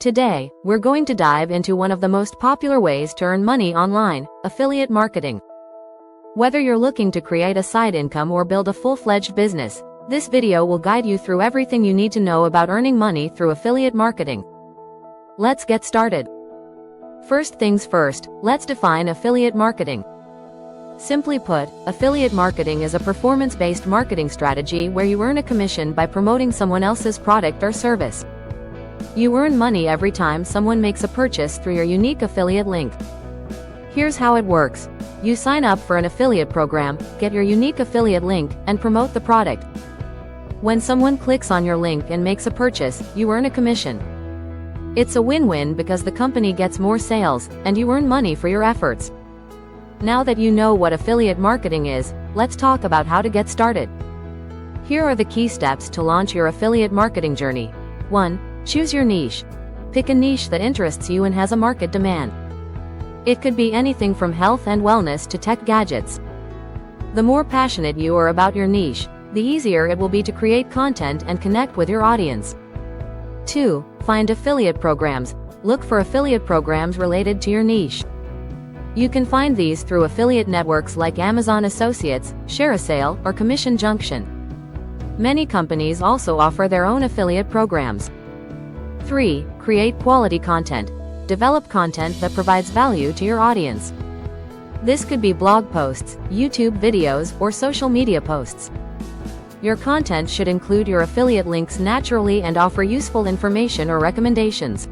Today, we're going to dive into one of the most popular ways to earn money online, affiliate marketing. Whether you're looking to create a side income or build a full-fledged business, this video will guide you through everything you need to know about earning money through affiliate marketing. Let's get started. First things first, let's define affiliate marketing. Simply put, affiliate marketing is a performance-based marketing strategy where you earn a commission by promoting someone else's product or service. You earn money every time someone makes a purchase through your unique affiliate link. Here's how it works. You sign up for an affiliate program, get your unique affiliate link, and promote the product. When someone clicks on your link and makes a purchase, you earn a commission. It's a win-win because the company gets more sales, and you earn money for your efforts. Now that you know what affiliate marketing is, let's talk about how to get started. Here are the key steps to launch your affiliate marketing journey. 1. Choose your niche. Pick a niche that interests you and has a market demand. It could be anything from health and wellness to tech gadgets. The more passionate you are about your niche, the easier it will be to create content and connect with your audience. 2. Find affiliate programs. Look for affiliate programs related to your niche. You can find these through affiliate networks like Amazon Associates, ShareASale, or Commission Junction. Many companies also offer their own affiliate programs. 3. Create quality content. Develop content that provides value to your audience. This could be blog posts, YouTube videos, or social media posts. Your content should include your affiliate links naturally and offer useful information or recommendations.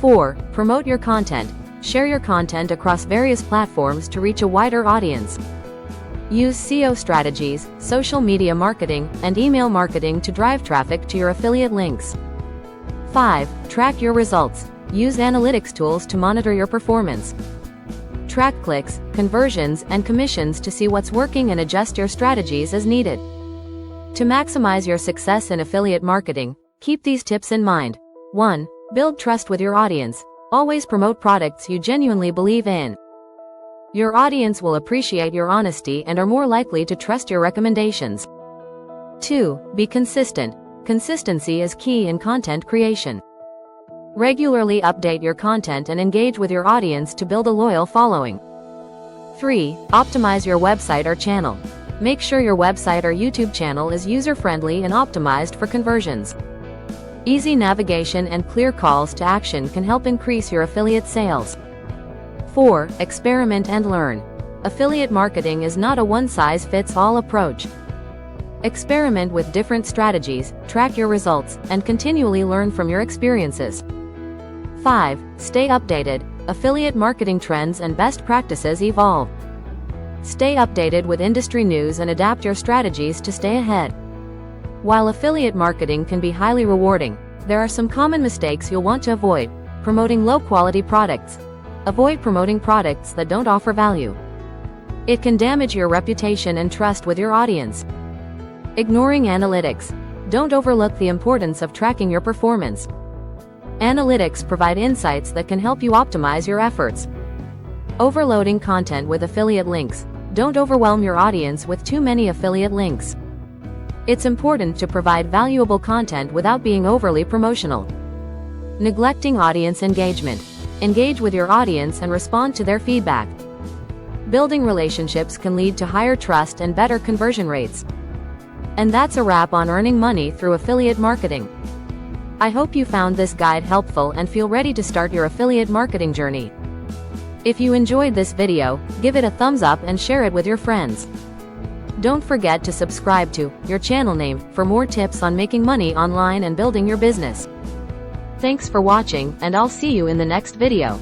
4. Promote your content. Share your content across various platforms to reach a wider audience. Use SEO strategies, social media marketing, and email marketing to drive traffic to your affiliate links. 5. Track your results. Use analytics tools to monitor your performance. Track clicks, conversions, and commissions to see what's working and adjust your strategies as needed. To maximize your success in affiliate marketing, keep these tips in mind. 1. Build trust with your audience. Always promote products you genuinely believe in. Your audience will appreciate your honesty and are more likely to trust your recommendations. 2. Be consistent. Consistency is key in content creation. Regularly update your content and engage with your audience to build a loyal following. 3. Optimize your website or channel. Make sure your website or YouTube channel is user-friendly and optimized for conversions. Easy navigation and clear calls to action can help increase your affiliate sales. 4. Experiment and learn. Affiliate marketing is not a one-size-fits-all approach. Experiment with different strategies, track your results, and continually learn from your experiences. 5. Stay updated. Affiliate marketing trends and best practices evolve. Stay updated with industry news and adapt your strategies to stay ahead. While affiliate marketing can be highly rewarding, there are some common mistakes you'll want to avoid. Promoting low-quality products. Avoid promoting products that don't offer value. It can damage your reputation and trust with your audience. Ignoring analytics. Don't overlook the importance of tracking your performance. Analytics provide insights that can help you optimize your efforts. Overloading content with affiliate links. Don't overwhelm your audience with too many affiliate links. It's important to provide valuable content without being overly promotional. Neglecting audience engagement. Engage with your audience and respond to their feedback. Building relationships can lead to higher trust and better conversion rates. And that's a wrap on earning money through affiliate marketing. I hope you found this guide helpful and feel ready to start your affiliate marketing journey. If you enjoyed this video, give it a thumbs up and share it with your friends. Don't forget to subscribe to your channel name for more tips on making money online and building your business. Thanks for watching, and I'll see you in the next video.